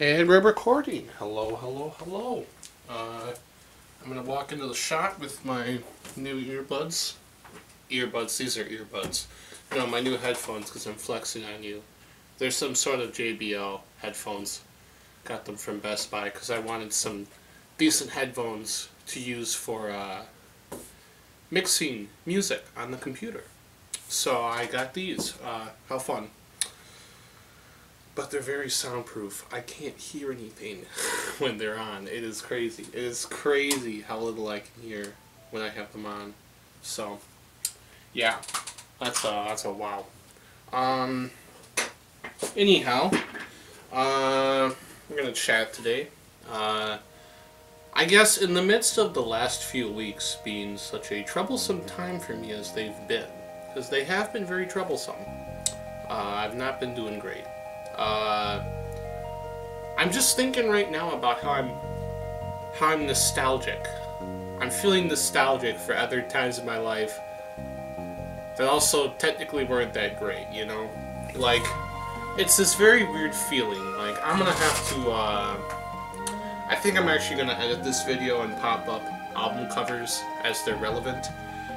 And we're recording. Hello, hello, hello. I'm going to walk into the shop with my new earbuds. These are earbuds. No, my new headphones because I'm flexing on you. There's some sort of JBL headphones. Got them from Best Buy because I wanted some decent headphones to use for mixing music on the computer. So I got these. How fun. But they're very soundproof. I can't hear anything when they're on. It is crazy. It is crazy how little I can hear when I have them on. So, yeah, that's a wow. Anyhow, we're gonna chat today. I guess in the midst of the last few weeks being such a troublesome time for me as they've been, because they have been very troublesome. I've not been doing great. I'm just thinking right now about how I'm nostalgic. I'm feeling nostalgic for other times in my life that also technically weren't that great, you know? Like, it's this very weird feeling. Like, I'm gonna have to, I think I'm actually gonna edit this video and pop up album covers as they're relevant,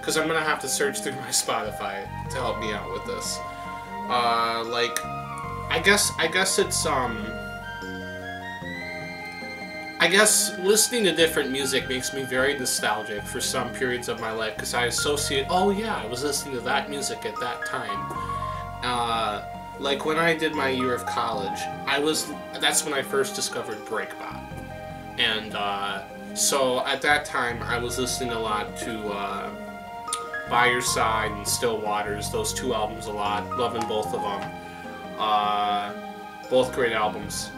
because I'm gonna have to search through my Spotify to help me out with this. Like, I guess it's, I guess listening to different music makes me very nostalgic for some periods of my life, because I associate, oh yeah, I was listening to that music at that time. Like when I did my year of college, that's when I first discovered breakbot. And, so at that time I was listening a lot to, By Your Side and Still Waters, those two albums a lot, loving both of them. Both great albums.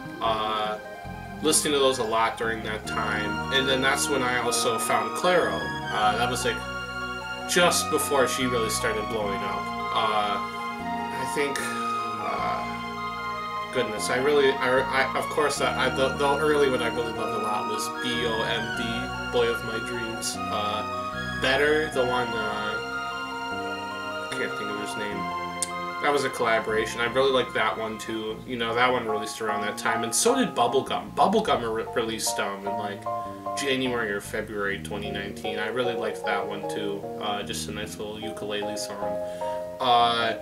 Listening to those a lot during that time, and then that's when I also found Clairo. That was like just before she really started blowing up. I think, goodness, of course, the early one I really loved a lot was B.O.M.D, Boy of My Dreams. Better, the one, I can't think of his name. That was a collaboration. I really liked that one too. You know, that one released around that time, and so did Bubblegum. Bubblegum released in like January or February 2019. I really liked that one too. Just a nice little ukulele song. I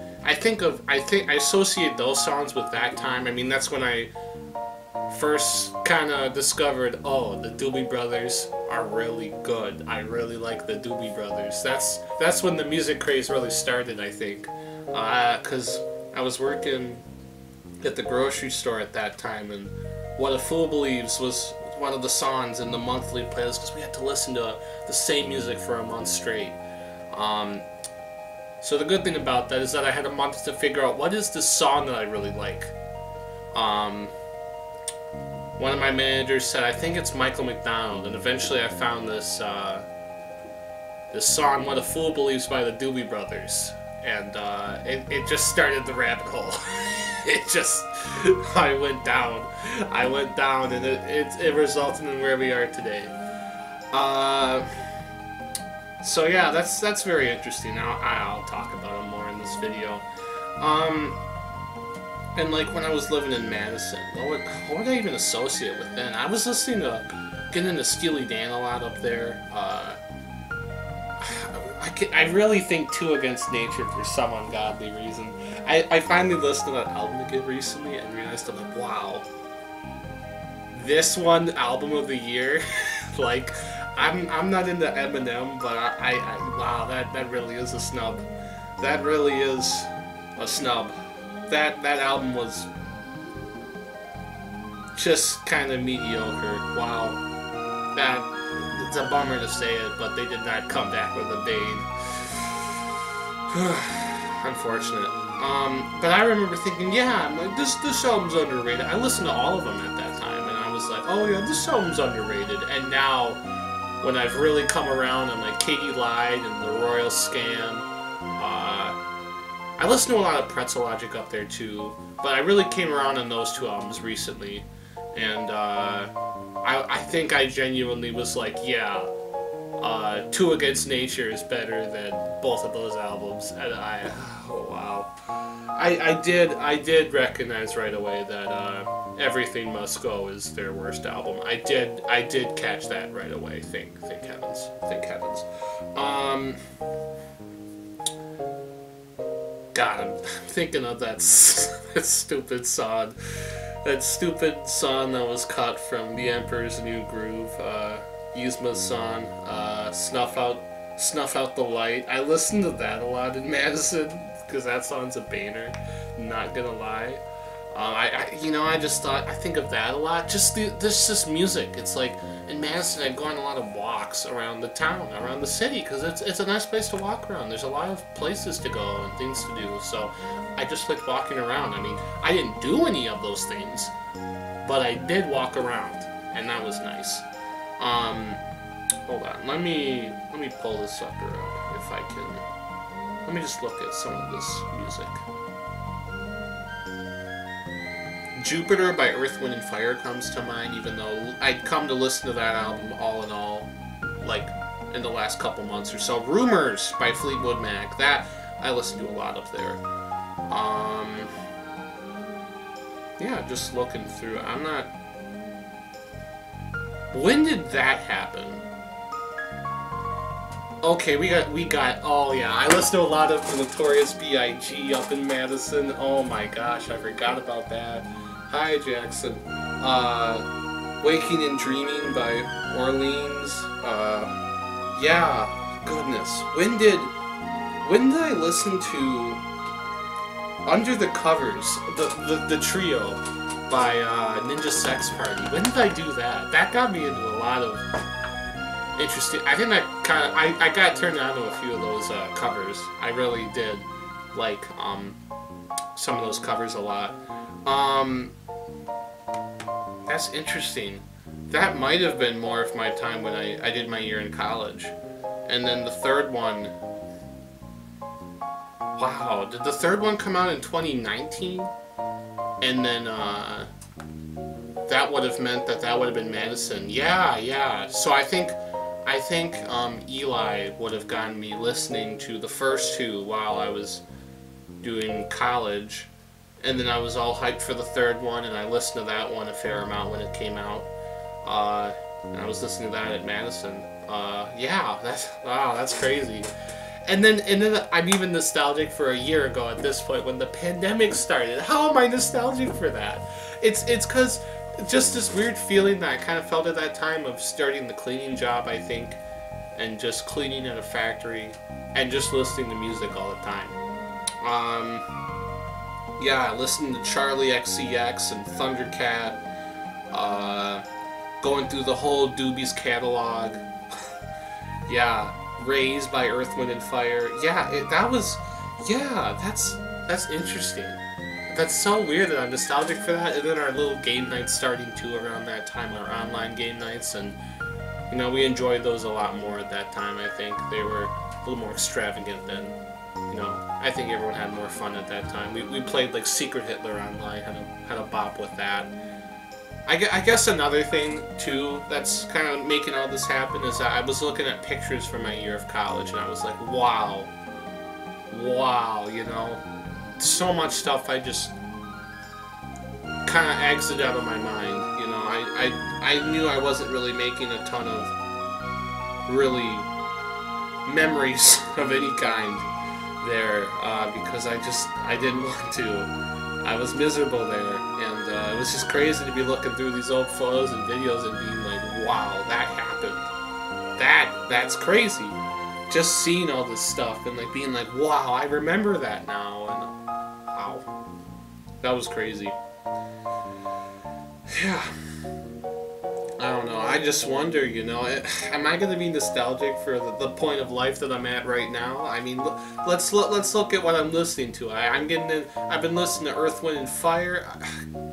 associate those songs with that time. I mean, that's when I first kind of discovered, oh, the Doobie Brothers are really good. I really like the Doobie Brothers. That's when the music craze really started, I think. Because I was working at the grocery store at that time, and What a Fool Believes was one of the songs in the monthly playlist, because we had to listen to the same music for a month straight. So the good thing about that is that I had a month to figure out what is the song that I really like. One of my managers said, I think it's Michael McDonald, and eventually I found this song, What a Fool Believes by the Doobie Brothers. And it just started the rabbit hole. I went down, and it resulted in where we are today. So yeah, that's very interesting. I'll talk about it more in this video. And like when I was living in Madison, what would I even associate with then? I was getting into Steely Dan a lot up there. I really think Two Against Nature for some ungodly reason. I finally listened to that album again recently and realized I'm like, wow, this one album of the year. Like, I'm not into Eminem, but wow, that really is a snub. That really is a snub. That album was just kind of mediocre. Wow, it's a bummer to say it, but they did not come back with a bang. Unfortunate. But I remember thinking, yeah, I'm like, this album's underrated. I listened to all of them at that time, and I was like, oh yeah, this album's underrated. And now, when I've really come around on like Katie Lied and The Royal Scam, I listen to a lot of Pretzel Logic up there too, but I really came around on those two albums recently, and I think I genuinely was like, yeah, Two Against Nature is better than both of those albums, and oh wow. I did recognize right away that Everything Must Go is their worst album. I did catch that right away. Thank heavens. Thank heavens. God, I'm thinking of that that stupid song. That stupid song that was cut from The Emperor's New Groove, Yzma's song, Snuff Out the Light. I listened to that a lot in Madison because that song's a banner. Not gonna lie. I just thought, I think of that a lot. Just this music. It's like in Madison, I'd go on a lot of walks around the town, around the city, because it's a nice place to walk around. There's a lot of places to go and things to do. So I just liked walking around. I mean, I didn't do any of those things, but I did walk around, and that was nice. Hold on. Let me pull this sucker up if I can. Let me just look at some of this music. Jupiter by Earth, Wind & Fire comes to mind, even though I'd come to listen to that album all in all, like, in the last couple months or so. Rumors by Fleetwood Mac, that I listened to a lot of there. Yeah, just looking through, I'm not... When did that happen? Okay, we got, oh yeah, I listened to a lot of the Notorious B.I.G. up in Madison. Oh my gosh, I forgot about that. Hi, Jackson. Waking and Dreaming by Orleans. Yeah, goodness. When did I listen to Under the Covers, the trio by Ninja Sex Party? When did I do that? That got me into a lot of interesting. I think I got turned on to a few of those covers. I really did like some of those covers a lot. That's interesting. That might have been more of my time when I did my year in college. And then the third one... Wow, did the third one come out in 2019? And then, that would have meant that would have been Madison. Yeah. So I think Eli would have gotten me listening to the first two while I was doing college. And then I was all hyped for the third one, and I listened to that one a fair amount when it came out. And I was listening to that at Madison. Yeah, that's crazy. And then I'm even nostalgic for a year ago at this point when the pandemic started. How am I nostalgic for that? It's because just this weird feeling that I kind of felt at that time of starting the cleaning job, I think, and just cleaning at a factory and just listening to music all the time. Yeah, listening to Charlie XCX and Thundercat, going through the whole Doobies catalog. Yeah, Raised by Earth, Wind & Fire. Yeah, that's interesting. That's so weird that I'm nostalgic for that. And then our little game nights starting too around that time, our online game nights, and we enjoyed those a lot more at that time. I think they were a little more extravagant then. I think everyone had more fun at that time. We played like Secret Hitler online, had a bop with that. I guess another thing too that's kind of making all this happen is that I was looking at pictures from my year of college and I was like, wow, so much stuff I just kind of exited out of my mind. I knew I wasn't really making a ton of really memories of any kind there, because I didn't want to. I was miserable there, and it was just crazy to be looking through these old photos and videos and being like, wow, that happened. That's crazy. Just seeing all this stuff and like being like, wow, I remember that now, and wow, that was crazy. Yeah. I don't know. I just wonder, am I going to be nostalgic for the point of life that I'm at right now? I mean, let's look at what I'm listening to. I've been listening to Earth, Wind & Fire.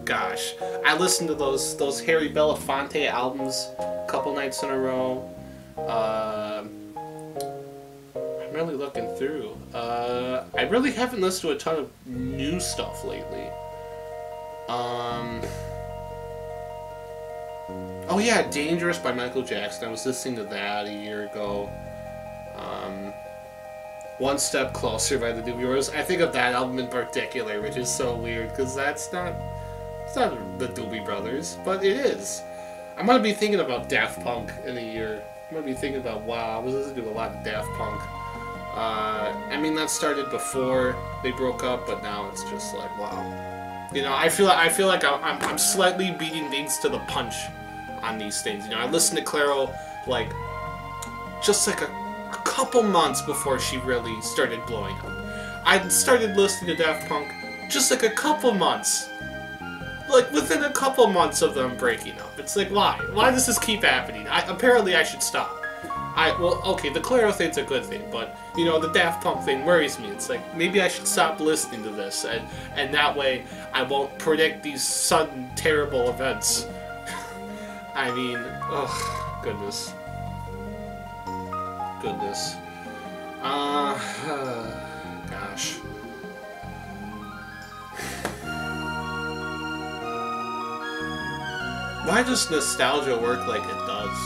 Gosh, I listened to those Harry Belafonte albums a couple nights in a row. I'm really looking through. I really haven't listened to a ton of new stuff lately. Oh yeah, Dangerous by Michael Jackson. I was listening to that a year ago. One Step Closer by the Doobie Brothers. I think of that album in particular, which is so weird because it's not the Doobie Brothers, but it is. I'm gonna be thinking about Daft Punk in a year. I'm gonna be thinking about, wow, I was listening to a lot of Daft Punk. I mean, that started before they broke up, but now it's just like, wow. You know, I feel like I'm slightly beating things to the punch on these things. You know, I listened to Clairo like just like a couple months before she really started blowing up. I started listening to Daft Punk just like a couple months. Like within a couple months of them breaking up. It's like, why? Why does this keep happening? Apparently I should stop. Well, okay, the Clairo thing's a good thing, but, you know, the Daft Punk thing worries me. It's like, maybe I should stop listening to this, and that way I won't predict these sudden, terrible events. I mean, ugh, goodness. Goodness. Gosh. Why does nostalgia work like it does?